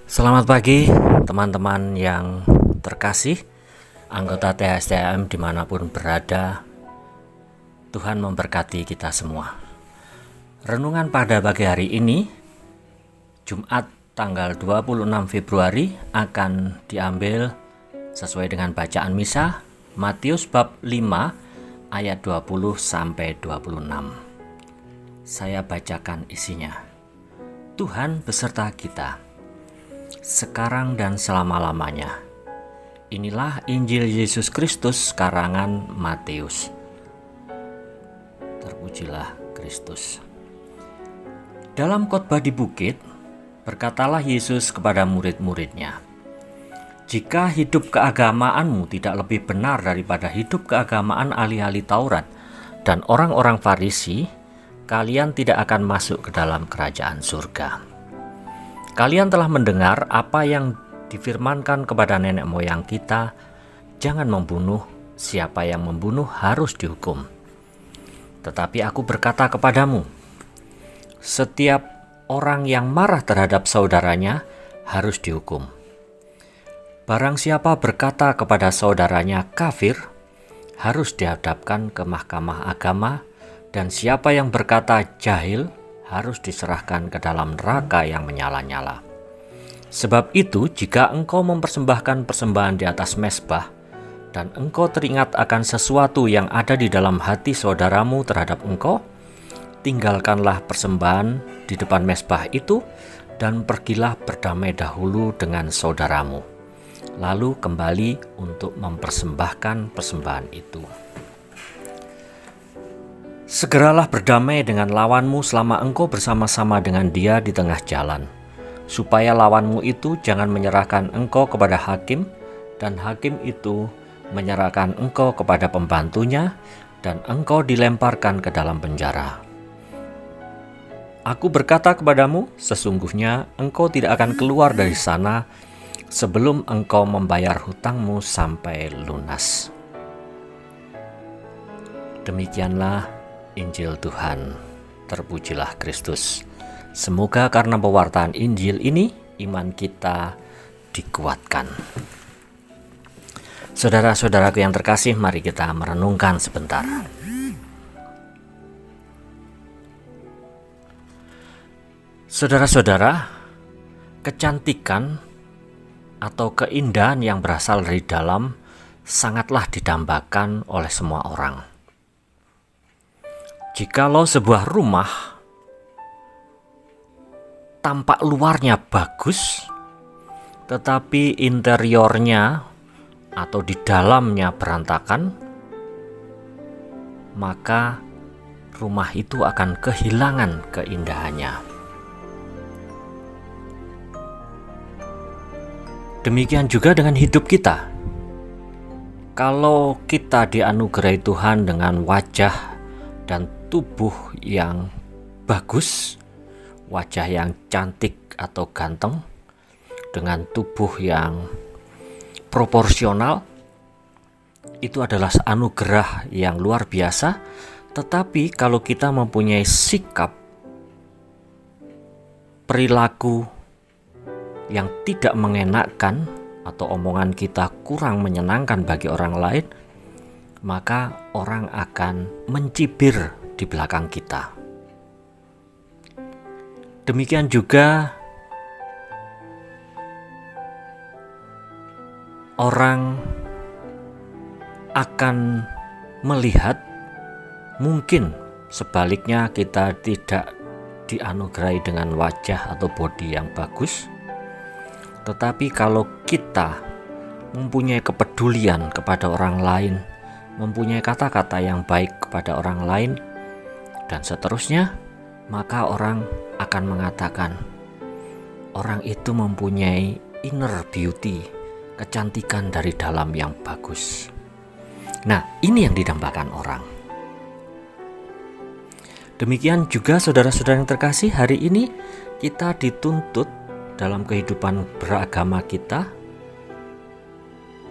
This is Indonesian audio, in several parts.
Selamat pagi teman-teman yang terkasih, anggota THSTM dimanapun berada. Tuhan memberkati kita semua. Renungan pada pagi hari ini, Jumat tanggal 26 Februari akan diambil sesuai dengan bacaan misa Matius bab 5 ayat 20 sampai 26. Saya bacakan isinya. Tuhan beserta kita sekarang dan selama-lamanya. Inilah Injil Yesus Kristus karangan Matius. Terpujilah Kristus. Dalam khotbah di bukit, berkatalah Yesus kepada murid-muridnya, "Jika hidup keagamaanmu tidak lebih benar daripada hidup keagamaan ahli-ahli Taurat dan orang-orang Farisi, kalian tidak akan masuk ke dalam kerajaan surga. Kalian telah mendengar apa yang difirmankan kepada nenek moyang kita, jangan membunuh, siapa yang membunuh harus dihukum. Tetapi aku berkata kepadamu, setiap orang yang marah terhadap saudaranya harus dihukum. Barang siapa berkata kepada saudaranya kafir, harus dihadapkan ke mahkamah agama, dan siapa yang berkata jahil, harus diserahkan ke dalam neraka yang menyala-nyala. Sebab itu, jika engkau mempersembahkan persembahan di atas mezbah, dan engkau teringat akan sesuatu yang ada di dalam hati saudaramu terhadap engkau, tinggalkanlah persembahan di depan mezbah itu, dan pergilah berdamai dahulu dengan saudaramu. Lalu kembali untuk mempersembahkan persembahan itu. Segeralah berdamai dengan lawanmu selama engkau bersama-sama dengan dia di tengah jalan, supaya lawanmu itu jangan menyerahkan engkau kepada hakim, dan hakim itu menyerahkan engkau kepada pembantunya, dan engkau dilemparkan ke dalam penjara. Aku berkata kepadamu, sesungguhnya engkau tidak akan keluar dari sana sebelum engkau membayar hutangmu sampai lunas." Demikianlah Injil Tuhan. Terpujilah Kristus. Semoga karena pewartaan Injil ini, iman kita dikuatkan. Saudara-saudaraku yang terkasih, mari kita merenungkan sebentar. Saudara-saudara, kecantikan atau keindahan yang berasal dari dalam sangatlah didambakan oleh semua orang. Jikalau sebuah rumah tampak luarnya bagus, tetapi interiornya atau di dalamnya berantakan, maka rumah itu akan kehilangan keindahannya. Demikian juga dengan hidup kita. Kalau kita dianugerahi Tuhan dengan wajah dan tubuh yang bagus, wajah yang cantik atau ganteng, dengan tubuh yang proporsional, itu adalah anugerah yang luar biasa. Tetapi kalau kita mempunyai sikap perilaku yang tidak mengenakkan atau omongan kita kurang menyenangkan bagi orang lain, maka orang akan mencibir di belakang kita. Demikian juga orang akan melihat, mungkin sebaliknya kita tidak dianugerahi dengan wajah atau bodi yang bagus, tetapi kalau kita mempunyai kepedulian kepada orang lain, mempunyai kata-kata yang baik kepada orang lain, dan seterusnya, maka orang akan mengatakan orang itu mempunyai inner beauty, kecantikan dari dalam yang bagus. Nah, ini yang didambakan orang. Demikian juga saudara-saudara yang terkasih, hari ini kita dituntut dalam kehidupan beragama kita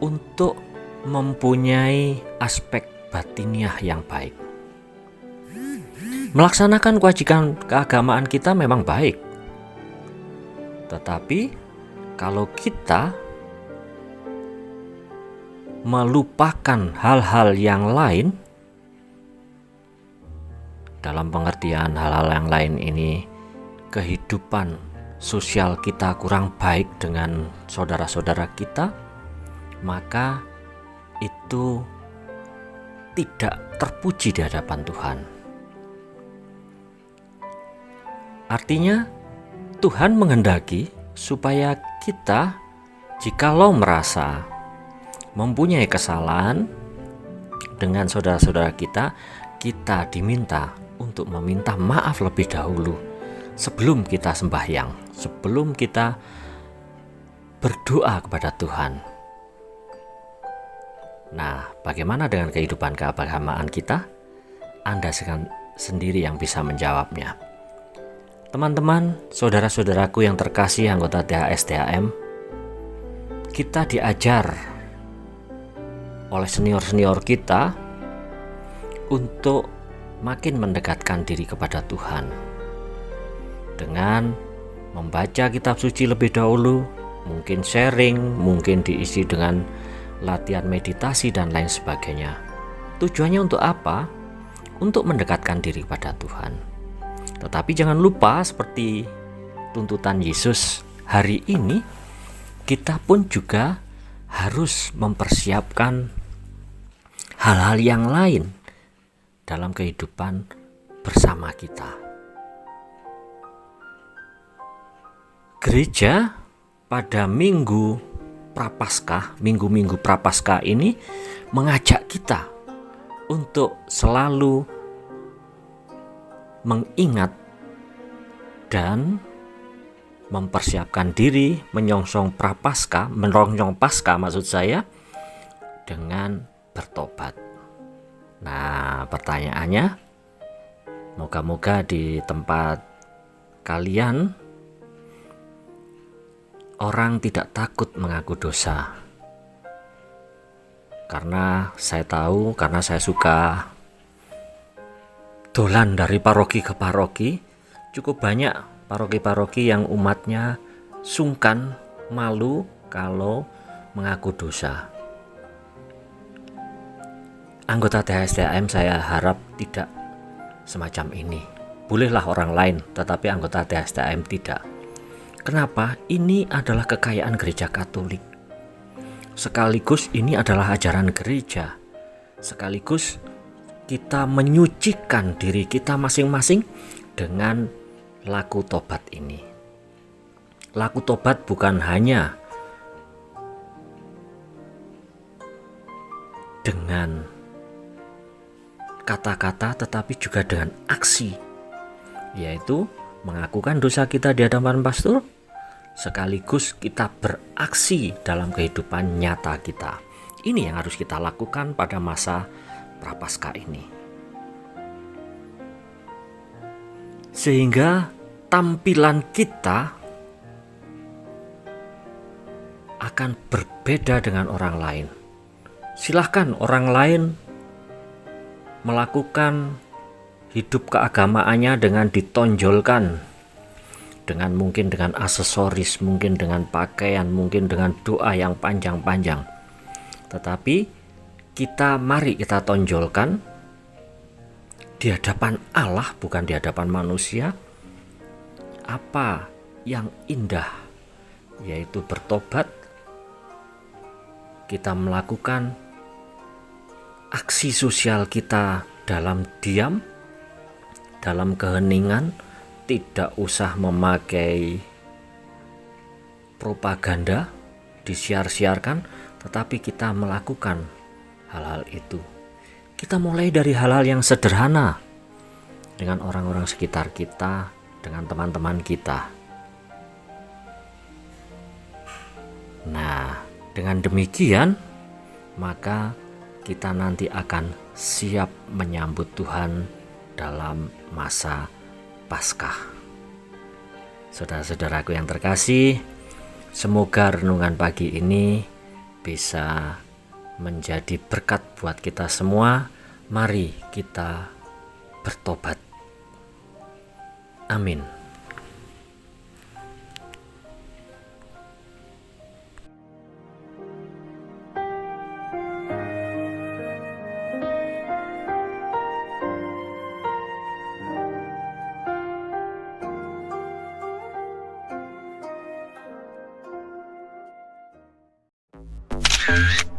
untuk mempunyai aspek batiniah yang baik. Melaksanakan kewajiban keagamaan kita memang baik, tetapi kalau kita melupakan hal-hal yang lain, dalam pengertian hal-hal yang lain ini kehidupan sosial kita kurang baik dengan saudara-saudara kita, maka itu tidak terpuji di hadapan Tuhan. Artinya Tuhan menghendaki supaya kita, jikalau merasa mempunyai kesalahan dengan saudara-saudara kita, kita diminta untuk meminta maaf lebih dahulu sebelum kita sembahyang, sebelum kita berdoa kepada Tuhan. Nah, bagaimana dengan kehidupan keagamaan kita? Anda sendiri yang bisa menjawabnya. Teman-teman, saudara-saudaraku yang terkasih anggota THS-THM, kita diajar oleh senior-senior kita untuk makin mendekatkan diri kepada Tuhan dengan membaca kitab suci lebih dahulu, mungkin sharing, mungkin diisi dengan latihan meditasi dan lain sebagainya. Tujuannya untuk apa? Untuk mendekatkan diri kepada Tuhan. Tetapi jangan lupa, seperti tuntutan Yesus hari ini, kita pun juga harus mempersiapkan hal-hal yang lain dalam kehidupan bersama kita. Gereja pada minggu Prapaskah, minggu-minggu Prapaskah ini mengajak kita untuk selalu mengingat dan mempersiapkan diri menyongsong Prapaskah, merongjong Paskah maksud saya, dengan bertobat. Nah, pertanyaannya, moga-moga di tempat kalian orang tidak takut mengaku dosa. Karena saya tahu, karena saya suka dolan dari paroki ke paroki, cukup banyak paroki-paroki yang umatnya sungkan, malu kalau mengaku dosa. Anggota THS-THM saya harap tidak semacam ini. Bolehlah orang lain, tetapi anggota THS-THM tidak. Kenapa? Ini adalah kekayaan gereja Katolik. Sekaligus ini adalah ajaran gereja. Sekaligus kita menyucikan diri kita masing-masing dengan laku tobat ini. Laku tobat bukan hanya dengan kata-kata, tetapi juga dengan aksi, yaitu mengakukan dosa kita di hadapan pastor, sekaligus kita beraksi dalam kehidupan nyata kita. Ini yang harus kita lakukan pada masa Prapaskah ini, sehingga tampilan kita akan berbeda dengan orang lain. Silahkan orang lain melakukan hidup keagamaannya dengan ditonjolkan, dengan mungkin dengan aksesoris, mungkin dengan pakaian, mungkin dengan doa yang panjang-panjang. Tetapi mari kita tonjolkan di hadapan Allah, bukan di hadapan manusia, apa yang indah, yaitu bertobat. Kita melakukan aksi sosial kita dalam diam, dalam keheningan, tidak usah memakai propaganda disiar-siarkan, tetapi kita melakukan hal-hal itu. Kita mulai dari hal-hal yang sederhana dengan orang-orang sekitar kita, dengan teman-teman kita. Nah, dengan demikian maka kita nanti akan siap menyambut Tuhan dalam masa Paskah. Saudara-saudaraku yang terkasih, semoga renungan pagi ini bisa menjadi berkat buat kita semua. Mari kita bertobat. Amin. Podcast.